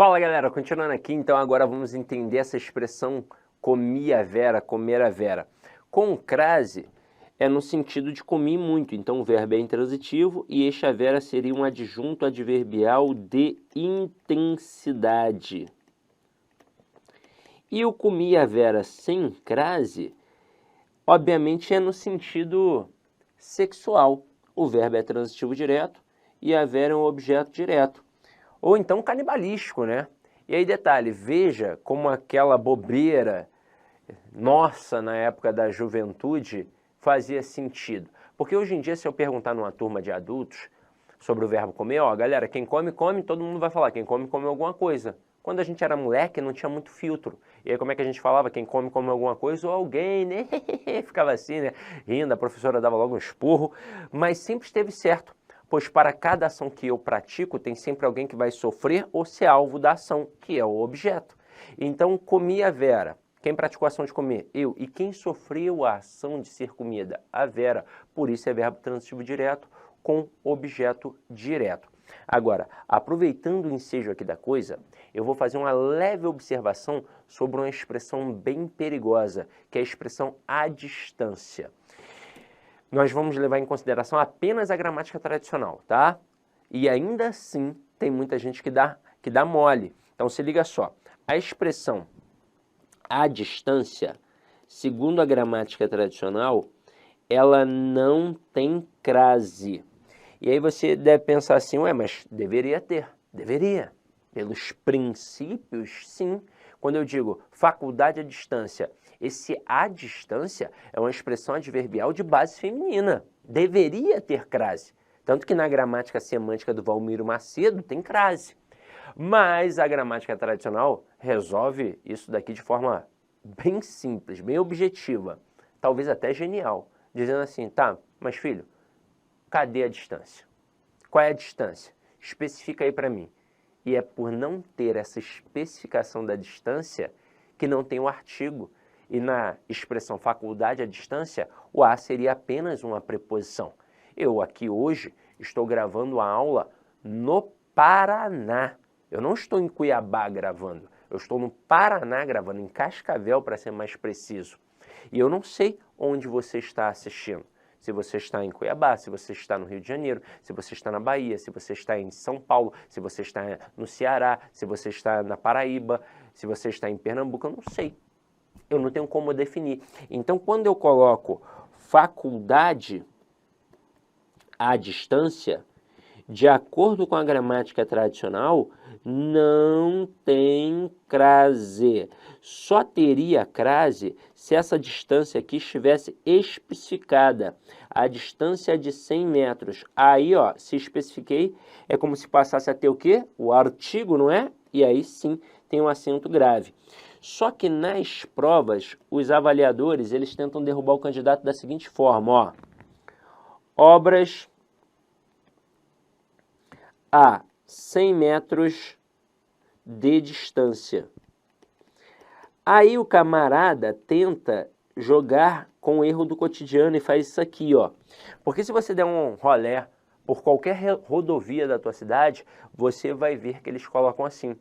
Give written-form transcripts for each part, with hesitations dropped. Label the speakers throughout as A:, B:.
A: Fala galera, continuando aqui, então agora vamos entender essa expressão comia Vera, comer a Vera. Com crase é no sentido de comi muito, então o verbo é intransitivo e este a Vera seria um adjunto adverbial de intensidade. E o comi a Vera sem crase, obviamente é no sentido sexual. O verbo é transitivo direto e a Vera é um objeto direto. Ou então canibalístico, né? E aí detalhe, veja como aquela bobeira nossa na época da juventude fazia sentido. Porque hoje em dia, se eu perguntar numa turma de adultos sobre o verbo comer, ó, galera, quem come, come, todo mundo vai falar, quem come, come alguma coisa. Quando a gente era moleque, não tinha muito filtro. E aí como é que a gente falava? Quem come, come alguma coisa ou alguém, né? Ficava assim, né? Rindo, a professora dava logo um esporro, mas sempre esteve certo. Pois para cada ação que eu pratico, tem sempre alguém que vai sofrer ou ser alvo da ação, que é o objeto. Então, comi a Vera. Quem praticou a ação de comer? Eu. E quem sofreu a ação de ser comida? A Vera. Por isso é verbo transitivo direto com objeto direto. Agora, aproveitando o ensejo aqui da coisa, eu vou fazer uma leve observação sobre uma expressão bem perigosa, que é a expressão à distância. Nós vamos levar em consideração apenas a gramática tradicional, tá? E ainda assim, tem muita gente que dá mole. Então, se liga só. A expressão à distância, segundo a gramática tradicional, ela não tem crase. E aí você deve pensar assim, ué, mas deveria ter. Deveria. Pelos princípios, sim. Quando eu digo faculdade à distância, esse à distância é uma expressão adverbial de base feminina. Deveria ter crase. Tanto que na gramática semântica do Valmiro Macedo tem crase. Mas a gramática tradicional resolve isso daqui de forma bem simples, bem objetiva, talvez até genial, dizendo assim, tá, mas filho, cadê a distância? Qual é a distância? Especifica aí para mim. E é por não ter essa especificação da distância que não tem o artigo. E na expressão faculdade à distância, o a seria apenas uma preposição. Eu aqui hoje estou gravando a aula no Paraná. Eu não estou em Cuiabá gravando. Eu estou no Paraná gravando, em Cascavel para ser mais preciso. E eu não sei onde você está assistindo. Se você está em Cuiabá, se você está no Rio de Janeiro, se você está na Bahia, se você está em São Paulo, se você está no Ceará, se você está na Paraíba, se você está em Pernambuco, eu não sei. Eu não tenho como definir. Então, quando eu coloco faculdade à distância, de acordo com a gramática tradicional, não tem crase. Só teria crase se essa distância aqui estivesse especificada. A distância é de 100 metros. Aí, ó, se especifiquei, é como se passasse a ter o quê? O artigo, não é? E aí sim tem um acento grave. Só que nas provas, os avaliadores, eles tentam derrubar o candidato da seguinte forma, ó. Obras a 100 metros de distância. Aí o camarada tenta jogar com o erro do cotidiano e faz isso aqui, ó. Porque se você der um rolé por qualquer rodovia da tua cidade, você vai ver que eles colocam assim.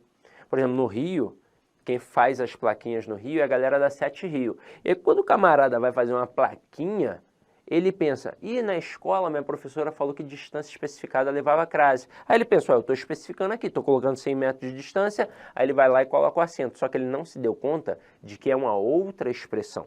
A: Por exemplo, no Rio, quem faz as plaquinhas no Rio é a galera da Sete Rio. E quando o camarada vai fazer uma plaquinha, ele pensa, e na escola minha professora falou que distância especificada levava a crase. Aí ele pensa, eu estou especificando aqui, estou colocando 100 metros de distância, aí ele vai lá e coloca o acento. Só que ele não se deu conta de que é uma outra expressão.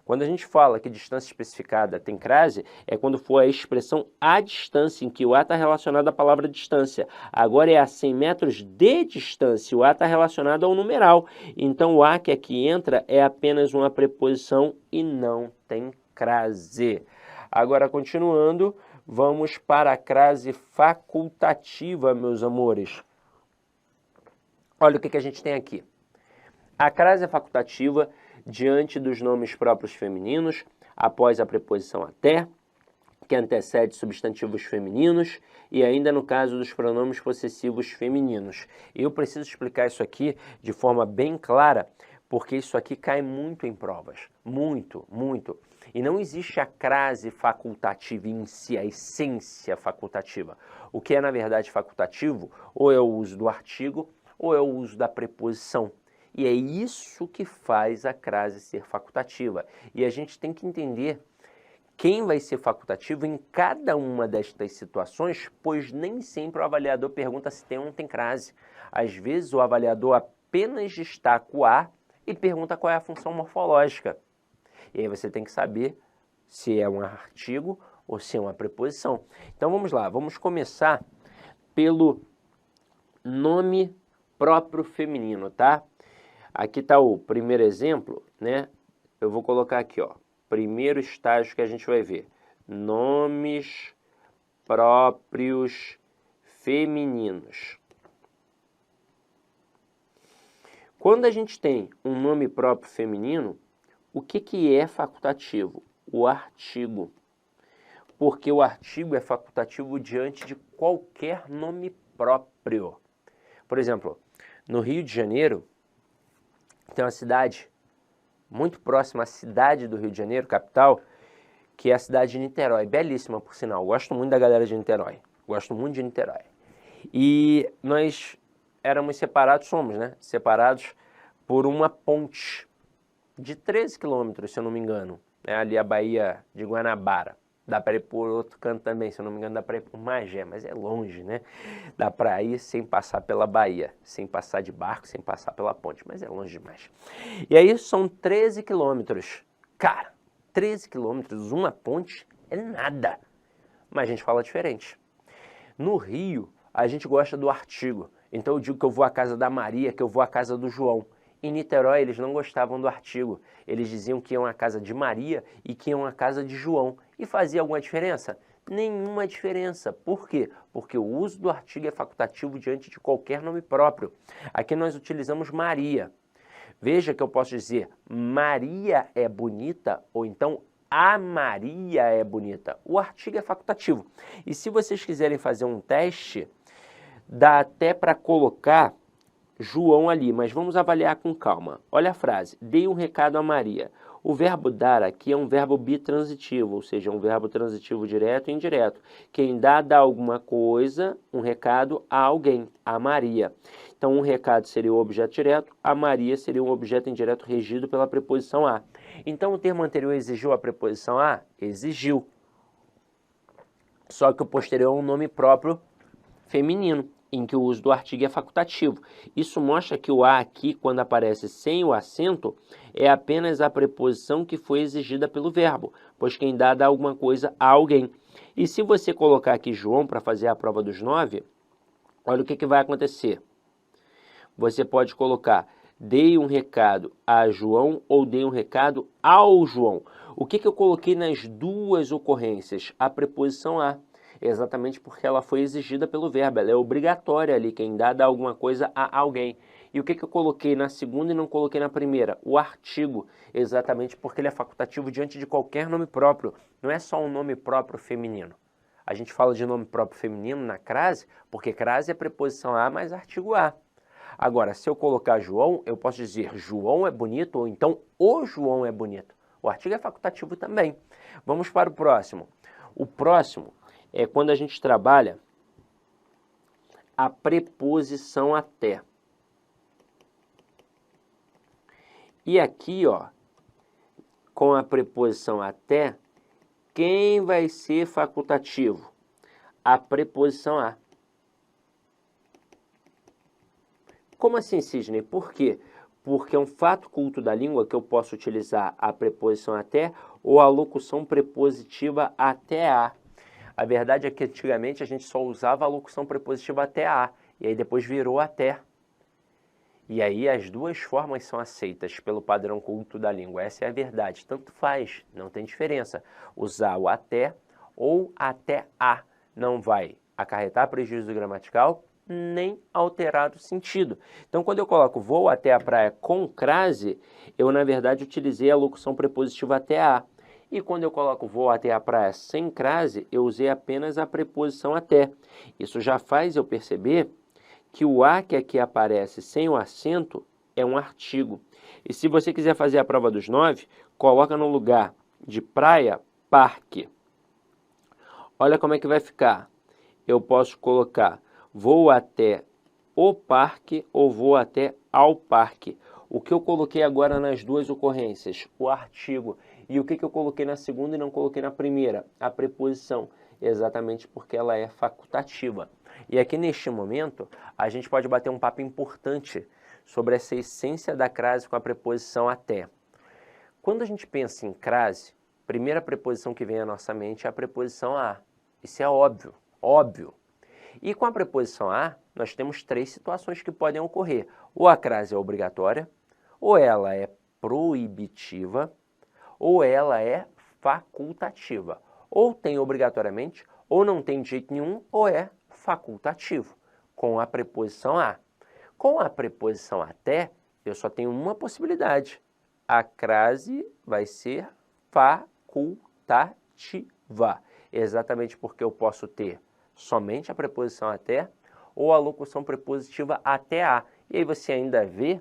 A: Quando a gente fala que distância especificada tem crase, é quando for a expressão à distância, em que o a está relacionado à palavra distância. Agora é a 100 metros de distância, o a está relacionado ao numeral. Então o a que aqui entra é apenas uma preposição e não tem crase. Agora, continuando, vamos para a crase facultativa, meus amores. Olha o que a gente tem aqui. A crase é facultativa diante dos nomes próprios femininos, após a preposição até, que antecede substantivos femininos, e ainda no caso dos pronomes possessivos femininos. Eu preciso explicar isso aqui de forma bem clara, porque isso aqui cai muito em provas. Muito, muito. E não existe a crase facultativa em si, a essência facultativa. O que é, na verdade, facultativo, ou é o uso do artigo, ou é o uso da preposição? E é isso que faz a crase ser facultativa. E a gente tem que entender quem vai ser facultativo em cada uma destas situações, pois nem sempre o avaliador pergunta se tem ou não tem crase. Às vezes o avaliador apenas destaca o A e pergunta qual é a função morfológica. E aí você tem que saber se é um artigo ou se é uma preposição. Então vamos lá, vamos começar pelo nome próprio feminino, tá? Aqui está o primeiro exemplo, né? Eu vou colocar aqui, ó, primeiro estágio que a gente vai ver. Nomes próprios femininos. Quando a gente tem um nome próprio feminino, o que é facultativo? O artigo. Porque o artigo é facultativo diante de qualquer nome próprio. Por exemplo, no Rio de Janeiro, tem uma cidade muito próxima à cidade do Rio de Janeiro, capital, que é a cidade de Niterói. Belíssima, por sinal. Gosto muito da galera de Niterói. Gosto muito de Niterói. E nós éramos separados, somos, né? Separados por uma ponte de 13 quilômetros, se eu não me engano. É ali a Baía de Guanabara. Dá para ir por outro canto também, se eu não me engano, dá para ir por Magé, mas é longe, né? Dá para ir sem passar pela Bahia, sem passar de barco, sem passar pela ponte, mas é longe demais. E aí são 13 quilômetros. Cara, 13 quilômetros, uma ponte é nada. Mas a gente fala diferente. No Rio, a gente gosta do artigo. Então eu digo que eu vou à casa da Maria, que eu vou à casa do João. Em Niterói, eles não gostavam do artigo. Eles diziam que iam à casa de Maria e que iam à casa de João. E fazia alguma diferença? Nenhuma diferença. Por quê? Porque o uso do artigo é facultativo diante de qualquer nome próprio. Aqui nós utilizamos Maria. Veja que eu posso dizer Maria é bonita ou então a Maria é bonita. O artigo é facultativo. E se vocês quiserem fazer um teste, dá até para colocar João ali, mas vamos avaliar com calma. Olha a frase, dei um recado a Maria. O verbo dar aqui é um verbo bitransitivo, ou seja, um verbo transitivo direto e indireto. Quem dá alguma coisa, um recado a alguém, a Maria. Então, um recado seria o objeto direto, a Maria seria um objeto indireto regido pela preposição a. Então, o termo anterior exigiu a preposição a? Exigiu. Só que o posterior é um nome próprio feminino, em que o uso do artigo é facultativo. Isso mostra que o a aqui, quando aparece sem o acento, é apenas a preposição que foi exigida pelo verbo, pois quem dá alguma coisa a alguém. E se você colocar aqui João para fazer a prova dos 9, olha o que vai acontecer. Você pode colocar dei um recado a João ou dei um recado ao João. O que eu coloquei nas duas ocorrências? A preposição a. Exatamente porque ela foi exigida pelo verbo, ela é obrigatória ali, quem dá alguma coisa a alguém. E o que eu coloquei na segunda e não coloquei na primeira? O artigo, exatamente porque ele é facultativo diante de qualquer nome próprio, não é só um nome próprio feminino. A gente fala de nome próprio feminino na crase, porque crase é preposição a mais artigo a. Agora, se eu colocar João, eu posso dizer João é bonito ou então o João é bonito. O artigo é facultativo também. Vamos para o próximo. O próximo é quando a gente trabalha a preposição até. E aqui, ó, com a preposição até, quem vai ser facultativo? A preposição a. Como assim, Sidney? Por quê? Porque é um fato culto da língua que eu posso utilizar a preposição até ou a locução prepositiva até a. A verdade é que antigamente a gente só usava a locução prepositiva até a, e aí depois virou até. E aí as duas formas são aceitas pelo padrão culto da língua. Essa é a verdade. Tanto faz, não tem diferença. Usar o até ou até a não vai acarretar prejuízo gramatical, nem alterar o sentido. Então, quando eu coloco vou até a praia com crase, eu, na verdade, utilizei a locução prepositiva até a. E quando eu coloco vou até a praia sem crase, eu usei apenas a preposição até. Isso já faz eu perceber que o a que aqui aparece sem o acento é um artigo. E se você quiser fazer a prova dos 9, coloca no lugar de praia, parque. Olha como é que vai ficar. Eu posso colocar vou até o parque ou vou até ao parque. O que eu coloquei agora nas duas ocorrências? O artigo. E o que eu coloquei na segunda e não coloquei na primeira? A preposição. Exatamente porque ela é facultativa. E aqui neste momento, a gente pode bater um papo importante sobre essa essência da crase com a preposição até. Quando a gente pensa em crase, a primeira preposição que vem à nossa mente é a preposição a. Isso é óbvio, óbvio. E com a preposição a, nós temos três situações que podem ocorrer. Ou a crase é obrigatória, ou ela é proibitiva, ou ela é facultativa. Ou tem obrigatoriamente, ou não tem de jeito nenhum, ou é facultativo, com a preposição a. Com a preposição até, eu só tenho uma possibilidade. A crase vai ser facultativa, exatamente porque eu posso ter somente a preposição até ou a locução prepositiva até a. E aí você ainda vê,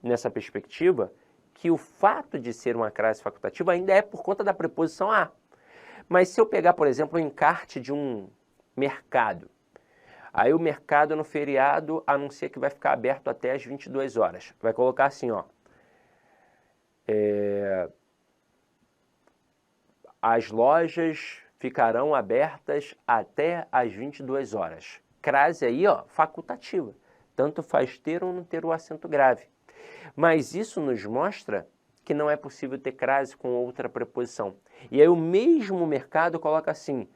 A: nessa perspectiva, que o fato de ser uma crase facultativa ainda é por conta da preposição a. Mas se eu pegar, por exemplo, o encarte de um mercado, aí o mercado no feriado anuncia que vai ficar aberto até às 22 horas. Vai colocar assim, ó. As lojas ficarão abertas até às 22 horas. Crase aí, ó, facultativa. Tanto faz ter ou não ter o acento grave. Mas isso nos mostra que não é possível ter crase com outra preposição. E aí o mesmo mercado coloca assim: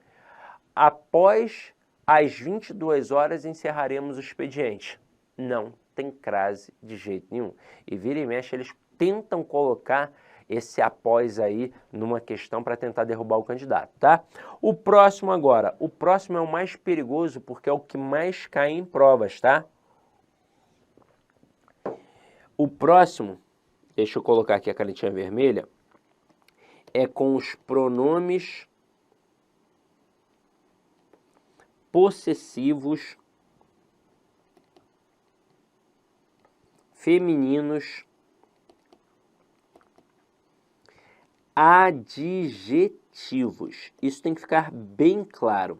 A: após às 22 horas encerraremos o expediente. Não tem crase de jeito nenhum. E vira e mexe, eles tentam colocar esse após aí numa questão para tentar derrubar o candidato, tá? O próximo agora. O próximo é o mais perigoso porque é o que mais cai em provas, tá? O próximo, deixa eu colocar aqui a canetinha vermelha, é com os pronomes possessivos femininos adjetivos. Isso tem que ficar bem claro.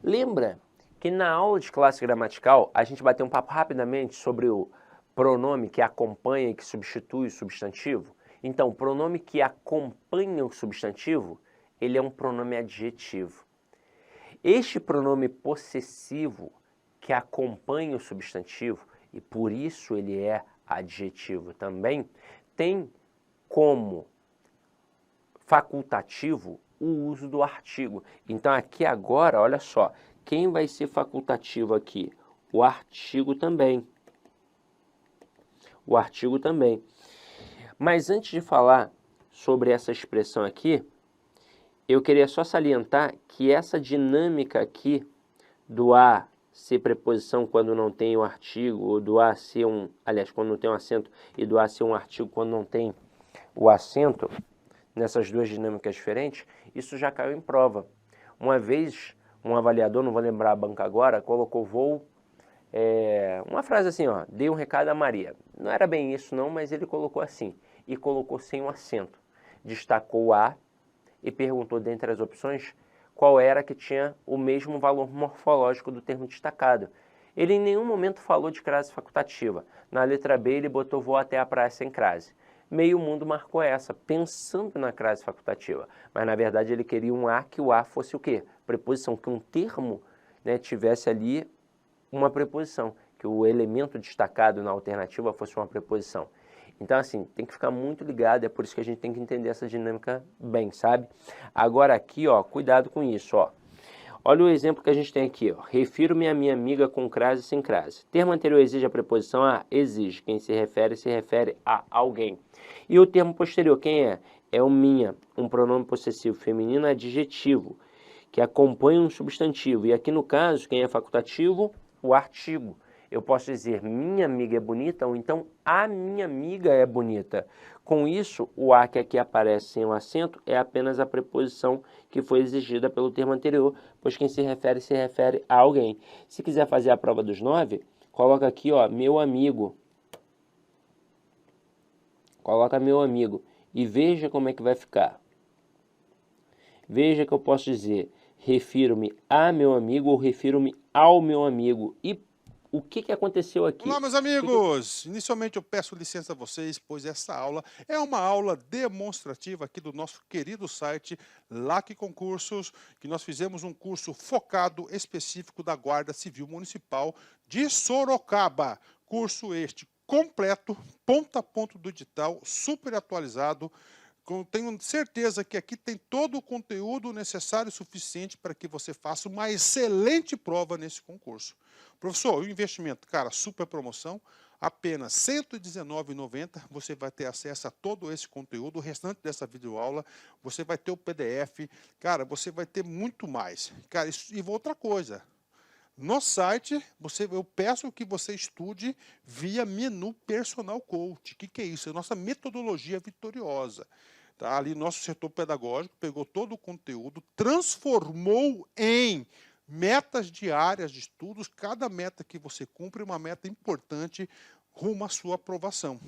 A: Lembra que na aula de classe gramatical a gente bateu um papo rapidamente sobre o pronome que acompanha e que substitui o substantivo? Então, o pronome que acompanha o substantivo, ele é um pronome adjetivo. Este pronome possessivo que acompanha o substantivo, e por isso ele é adjetivo também, tem como facultativo o uso do artigo. Então aqui agora, olha só, quem vai ser facultativo aqui? O artigo também. O artigo também. Mas antes de falar sobre essa expressão aqui, eu queria só salientar que essa dinâmica aqui do a ser preposição quando não tem o artigo, ou do a ser quando não tem um acento, e do a ser um artigo quando não tem o acento, nessas duas dinâmicas diferentes, isso já caiu em prova. Uma vez, um avaliador, não vou lembrar a banca agora, colocou uma frase assim, ó, dei um recado a Maria. Não era bem isso não, mas ele colocou assim, e colocou sem um acento. Destacou o a e perguntou dentre as opções qual era que tinha o mesmo valor morfológico do termo destacado. Ele em nenhum momento falou de crase facultativa. Na letra B ele botou vou até a praia sem crase. Meio mundo marcou essa, pensando na crase facultativa. Mas, na verdade, ele queria um a, que o a fosse o quê? Preposição, que um termo, né, tivesse ali uma preposição, que o elemento destacado na alternativa fosse uma preposição. Então, assim, tem que ficar muito ligado, é por isso que a gente tem que entender essa dinâmica bem, sabe? Agora aqui, ó, cuidado com isso, ó. Olha o exemplo que a gente tem aqui, ó. Refiro-me à minha amiga com crase e sem crase. Termo anterior exige a preposição a? Exige. Quem se refere a alguém. E o termo posterior, quem é? É o minha, um pronome possessivo feminino adjetivo, que acompanha um substantivo. E aqui no caso, quem é facultativo? O artigo. Eu posso dizer minha amiga é bonita ou então a minha amiga é bonita. Com isso, o a que aqui aparece sem o acento é apenas a preposição que foi exigida pelo termo anterior, pois quem se refere a alguém. Se quiser fazer a prova dos 9, coloca aqui, ó, meu amigo. Coloca meu amigo e veja como é que vai ficar. Veja que eu posso dizer refiro-me a meu amigo ou refiro-me ao meu amigo. E o que aconteceu aqui?
B: Olá, meus amigos! Inicialmente eu peço licença a vocês, pois essa aula é uma aula demonstrativa aqui do nosso querido site LAC Concursos, que nós fizemos um curso focado específico da Guarda Civil Municipal de Sorocaba. Curso este completo, ponto a ponto do edital, super atualizado. Tenho certeza que aqui tem todo o conteúdo necessário e suficiente para que você faça uma excelente prova nesse concurso. Professor, o investimento, cara, super promoção, apenas R$ 119,90, você vai ter acesso a todo esse conteúdo, o restante dessa videoaula, você vai ter o PDF, cara, você vai ter muito mais. Cara, e outra coisa, no site, eu peço que você estude via menu Personal Coach. O que é isso? É a nossa metodologia vitoriosa. Tá? Ali, nosso setor pedagógico pegou todo o conteúdo, transformou em metas diárias de estudos. Cada meta que você cumpre é uma meta importante rumo à sua aprovação.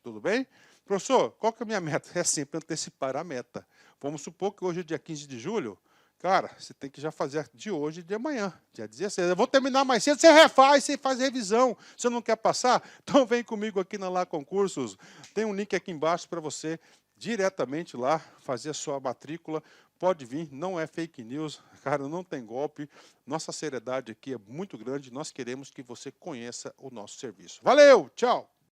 B: Tudo bem? Professor, qual que é a minha meta? É sempre antecipar a meta. Vamos supor que hoje é dia 15 de julho. Cara, você tem que já fazer de hoje e de amanhã, dia 16. Eu vou terminar mais cedo, você refaz, você faz revisão. Você não quer passar? Então vem comigo aqui na Lá Concursos. Tem um link aqui embaixo para você diretamente lá fazer a sua matrícula. Pode vir, não é fake news, cara, não tem golpe. Nossa seriedade aqui é muito grande. Nós queremos que você conheça o nosso serviço. Valeu, tchau!